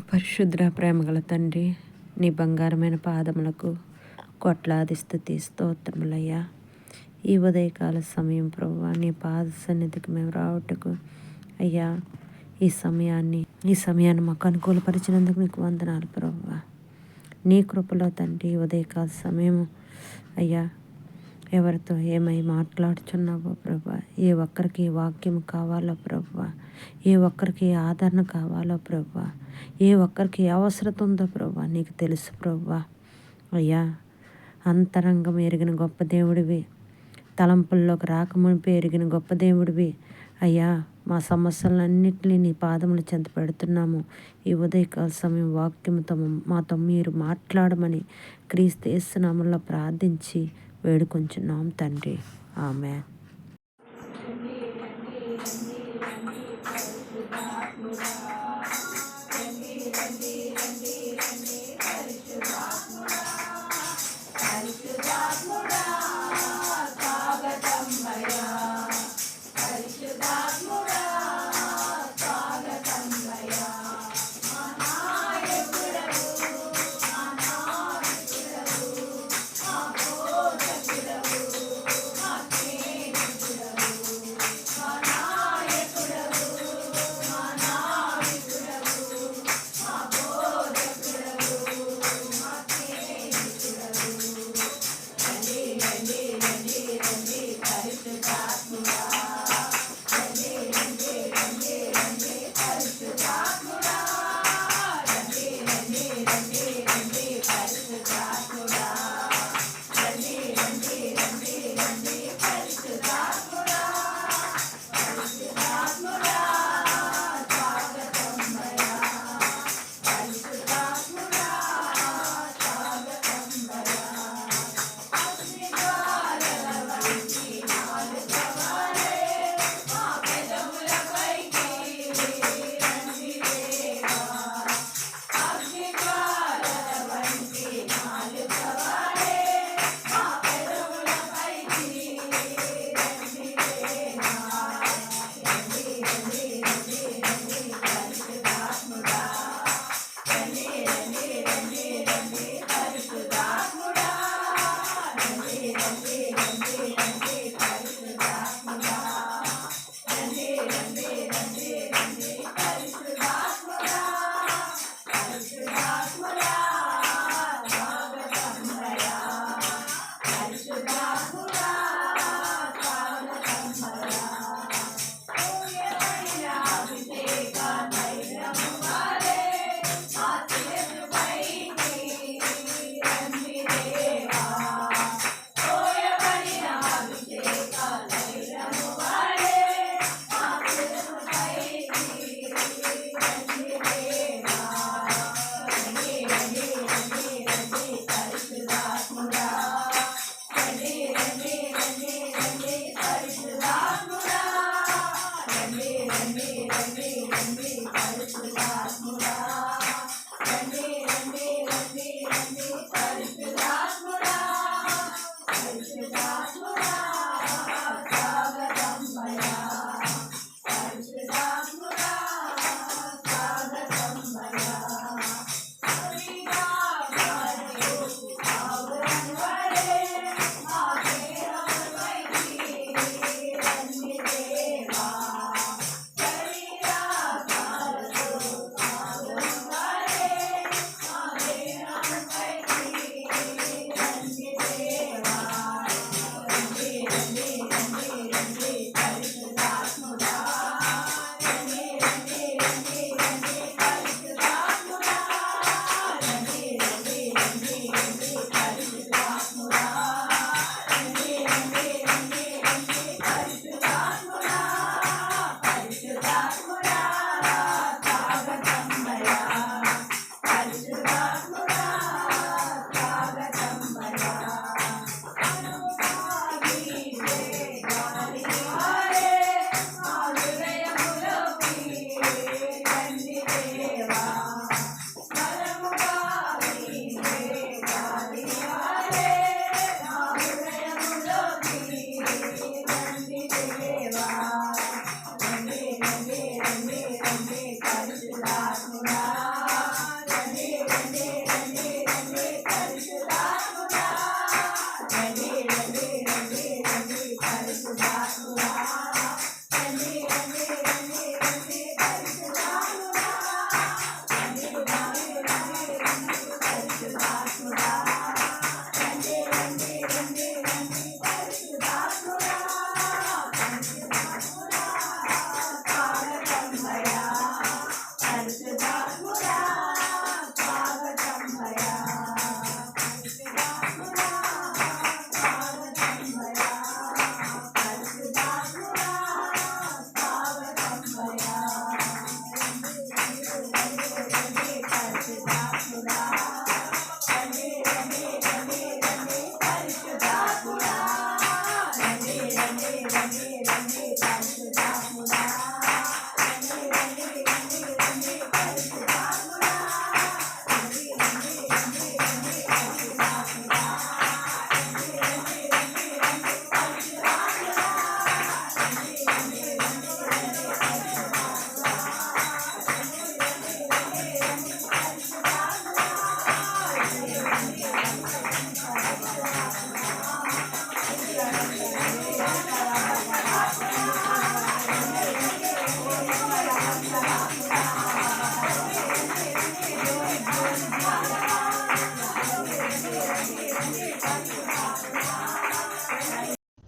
పరిశుద్ర ప్రేమగల తండ్రి, నీ బంగారమైన పాదములకు కోట్లాది స్తుతి స్తోత్రములయ్యా. ఈ ఉదయకాల సమయం ప్రభువా, నీ పాద సన్నిధికి మేము రావటకు అయ్యా, ఈ సమయాన్ని మాకు అనుకూలపరిచినందుకు నీకు వందనాలు ప్రభువా. నీ కృపలో తండ్రి, ఉదయకాల సమయము అయ్యా, ఎవరితో ఏమై మాట్లాడుచున్నావో ప్రభా, ఏ ఒక్కరికి వాక్యం కావాలో ప్రభా, ఏ ఒక్కరికి ఆదరణ కావాలో ప్రభా, ఏ ఒక్కరికి అవసరత ఉందో ప్రభా నీకు తెలుసు ప్రభా. అయ్యా, అంతరంగం ఎరిగిన గొప్ప దేవుడివి, తలంపుల్లోకి రాకమునిపై ఎరిగిన గొప్ప దేవుడివి అయ్యా. మా సమస్యలన్నింటినీ నీ పాదములు చెంత పెడుతున్నాము. ఈ ఉదయకాల సమయం వాక్యముతో మాతో మీరు మాట్లాడమని క్రీస్తు యేసు నామములో ప్రార్థించి వేడుకొంచున్నాం తండ్రి. ఆమేన్.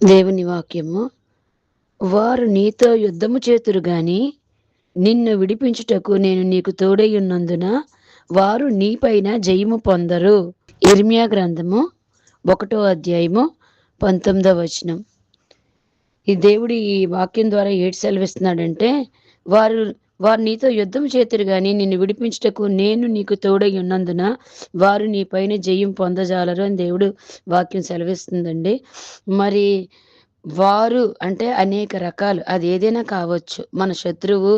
దేవుని వాక్యము, వారు నీతో యుద్ధము చేతురు గాని నిన్ను విడిపించుటకు నేను నీకు తోడై ఉన్నందున వారు నీపైన జయము పొందరు. ఇర్మియా గ్రంథము 1వ అధ్యాయము 19వ వచనం. ఈ దేవుడు ఈ వాక్యం ద్వారా ఏటి సెలవిస్తున్నాడంటే, వారు వారు నీతో యుద్ధం చేతురు గాని నిన్ను విడిపించుటకు నేను నీకు తోడై ఉన్నందున వారు నీ పైన జయం పొందజాలరు అని దేవుడు వాక్యం సెలవిస్తుందండి. మరి వారు అంటే అనేక రకాలు, అది ఏదైనా కావచ్చు. మన శత్రువు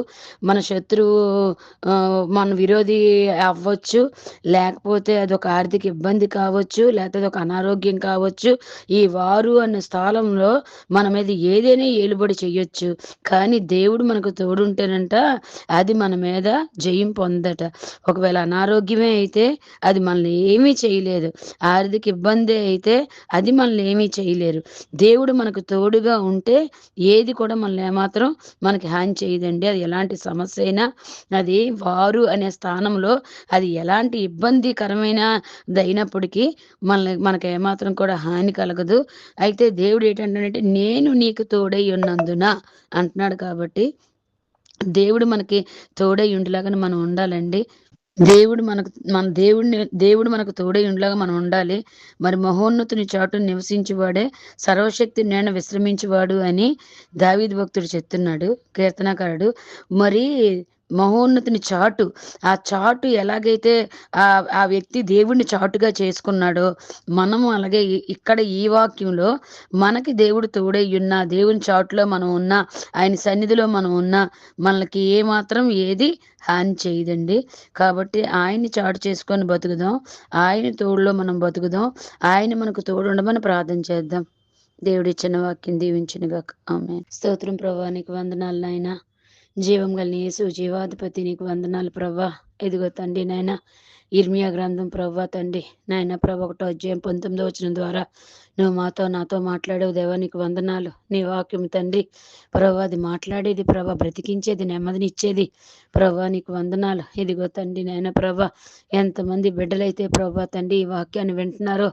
మన విరోధి అవ్వచ్చు, లేకపోతే అదొక ఆర్థిక ఇబ్బంది కావచ్చు, లేకపోతే అదొక అనారోగ్యం కావచ్చు. ఈ వారు అనే స్థలంలో మన మీద ఏదైనా ఏలుబడి చెయ్యొచ్చు. కానీ దేవుడు మనకు తోడుంటేనంట అది మన మీద జయం పొందట. ఒకవేళ అనారోగ్యమే అయితే అది మనల్ని ఏమీ చేయలేదు. ఆర్థిక ఇబ్బంది అయితే అది మనల్ని ఏమీ చేయలేరు. దేవుడు మనకు తోడుగా ఉంటే ఏది కూడా మనల్ని ఏమాత్రం మనకి హాని చేయదండి. అది ఎలాంటి సమస్య అయినా, అది వారు అనే స్థానంలో అది ఎలాంటి ఇబ్బందికరమైనదైనప్పటికీ మనకి ఏమాత్రం కూడా హాని కలగదు. అయితే దేవుడు ఏంటంటే నేను నీకు తోడై ఉన్నందున అంటున్నాడు. కాబట్టి దేవుడు మనకి తోడై ఉండేలాగా మనం ఉండాలండి. దేవుడు మనకు తోడై ఉండలాగా మనం ఉండాలి. మరి మహోన్నతుని చాటును నివసించువాడే సర్వశక్తి నేను విశ్రమించువాడు అని దావీదు భక్తుడు చెప్తున్నాడు, కీర్తనకారుడు. మరి మహోన్నతుని చాటు, ఆ చాటు ఎలాగైతే ఆ వ్యక్తి దేవుడిని చాటుగా చేసుకున్నాడో, మనము అలాగే ఇక్కడ ఈ వాక్యంలో మనకి దేవుడు తోడై ఉన్న, దేవుని చాటులో మనం ఉన్నా, ఆయన సన్నిధిలో మనం ఉన్నా మనకి ఏమాత్రం ఏది హాని చేయదండి. కాబట్టి ఆయన్ని చాటు చేసుకొని బతుకుదాం, ఆయన తోడులో మనం బతుకుదాం, ఆయన మనకు తోడు ఉండమని ప్రార్థన చేద్దాం. దేవుడిచ్చిన వాక్యం దీవించినగా. ఆమేన్. స్తోత్రం ప్రభా, నీకు వందనాలు నాయనా. జీవం కలిగిన యేసు జీవాధిపతి, నీకు వందనాలు ప్రభా. ఎదుగో తండ్రి నాయన, ఇర్మియా గ్రంథం ప్రభా తండ్రి నాయన ప్రభా 1వ అధ్యాయం 19వ వచనం ద్వారా నువ్వు నాతో మాట్లాడేవు దేవా, నీకు వందనాలు. నీ వాక్యం తండ్రి ప్రభా, అది మాట్లాడేది ప్రభా, బ్రతికించేది, నెమ్మదినిచ్చేది ప్రభా, నీకు వందనాలు. ఇదిగో తండ్రి నాయన ప్రభా, ఎంతమంది బిడ్డలైతే ప్రభా తండ్రి ఈ వాక్యాన్ని వింటున్నారో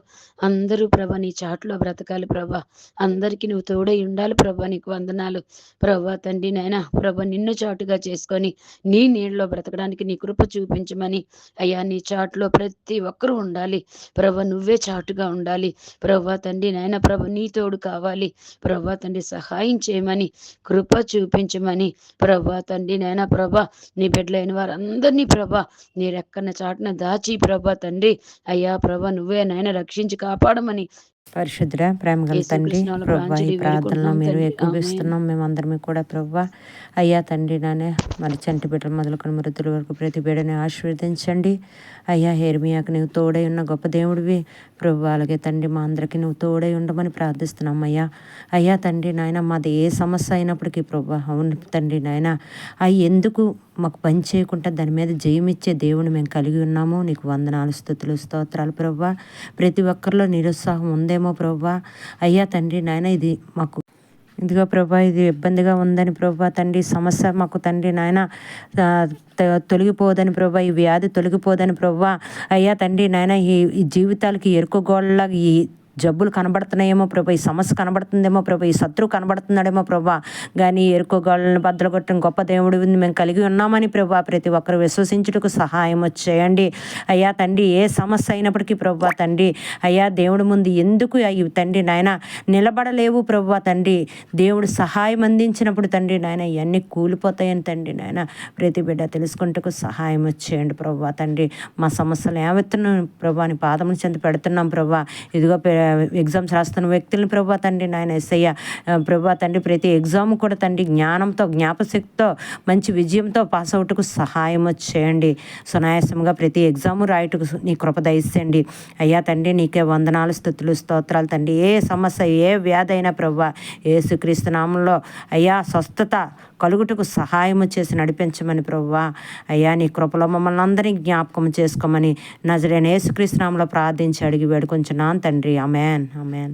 అందరూ ప్రభా నీ చాటులో బ్రతకాలి ప్రభా, అందరికీ నువ్వు తోడై ఉండాలి ప్రభా, నీకు వందనాలు ప్రభా తండ్రి నాయన ప్రభా. నిన్ను చాటుగా చేసుకొని నీ నీళ్ళలో బ్రతకడానికి నీ కృప చూపించమని అయ్యా, నీ చాటులో ప్రతి ఒక్కరూ ఉండాలి ప్రభా, నువ్వే చాటుగా ఉండాలి ప్రభా తండ్రి నాయన ప్రభ. నీ తోడు కావాలి ప్రభా తండ్రి, సహాయం చేయమని, కృప చూపించమని ప్రభా తండ్రి నాయన ప్రభ. నీ బిడ్డలైన వారందరినీ ప్రభా నీ రెక్కన చాటున దాచి ప్రభా తండ్రి అయ్యా ప్రభ, నువ్వే నాయన రక్షించి కాపాడమని పరిశుద్ధ ప్రేమగల తండ్రి ప్రభా, ఈ ప్రార్థనలో మీరు ఎక్కువిస్తున్నాం మేమందరమే కూడా ప్రభా. అయ్యా తండ్రి నానే, మరి చంటి బిడ్డలు మొదలుకొని మృతుల వరకు ప్రతి బిడ్డని ఆశీర్వదించండి అయ్యా. ఇర్మియాకు నువ్వు తోడై ఉన్న గొప్ప దేవుడివి ప్రభా. అలాగే తండ్రి మా అందరికీ నువ్వు తోడై ఉండమని ప్రార్థిస్తున్నాం అయ్యా. అయ్యా తండ్రి నాయన, మాది ఏ సమస్య అయినప్పటికీ ప్రభా, అవును తండ్రి నాయన, అవి ఎందుకు మాకు పని చేయకుండా దాని మీద జయమిచ్చే దేవుని మేము కలిగి ఉన్నాము. నీకు వందనాలు, స్తుతులు, స్తోత్రాలు ప్రభా. ప్రతి ఒక్కరిలో నిరుత్సాహం ఉందేమో ప్రభా. అయ్యా తండ్రి నాయన, ఇది మాకు ఇదిగో ప్రభా, ఇది ఇబ్బందిగా ఉందని ప్రభా తండ్రి, సమస్య మాకు తండ్రి నాయన తొలగిపోదని ప్రభా, ఈ వ్యాధి తొలగిపోదని ప్రభా. అయ్యా తండ్రి నాయన, ఈ జీవితాలకి ఎరుకగోళ్ళలాగా ఈ జబ్బులు కనబడుతున్నాయేమో ప్రభా, ఈ సమస్య కనబడుతుందేమో ప్రభా, ఈ శత్రువు కనబడుతున్నాడేమో ప్రభా. కానీ ఎరుకగోళ్ళని బద్దలుగొట్టిన గొప్ప దేవుడు మేము కలిగి ఉన్నామని ప్రభా ప్రతి ఒక్కరు విశ్వసించుటకు సహాయం చేయండి అయ్యా తండ్రి. ఏ సమస్య అయినప్పటికీ ప్రభా తండ్రి అయ్యా, దేవుడి ముందు ఎందుకు అయ్యి తండ్రి నాయన నిలబడలేవు ప్రభా తండ్రి. దేవుడు సహాయం అందించినప్పుడు తండ్రి నాయన ఇవన్నీ కూలిపోతాయని తండ్రి నాయన ప్రతి బిడ్డ తెలుసుకుంటకు సహాయం చేయండి ప్రభా తండ్రి. మా సమస్యలు ఏమెత్తున్నాం ప్రభా, నీ పాదముల చెంత పెడుతున్నాం ప్రభా. ఇదిగో ఎగ్జామ్స్ రాస్తున్న వ్యక్తులను ప్రభా తండ్రి నాయన ఎస్ఐ ప్రభా తండ్రి, ప్రతి ఎగ్జామ్ కూడా తండ్రి జ్ఞానంతో, జ్ఞాపశక్తితో, మంచి విజయంతో పాస్ అవుట్కు సహాయం చేయండి. సునాయాసంగా ప్రతి ఎగ్జాము రాయటకు నీ కృప దయచేయండి అయ్యా తండ్రి. నీకే వందనాలు, స్తుతులు, స్తోత్రాలు తండ్రి. ఏ సమస్య, ఏ వ్యాధి అయినా ప్రభా యేసుక్రీస్తు నామంలో అయ్యా స్వస్థత కలుగుటకు సహాయము చేసి నడిపించమని ప్రభువా. అయ్యా నీ కృపలో మమ్మల్ని అందరినీ జ్ఞాపకం చేసుకోమని నజరేయుడైన యేసుక్రీస్తు నామములో ప్రార్థించి అడిగి వేడుకొంచున్నాను తండ్రి. ఆమేన్, ఆమేన్.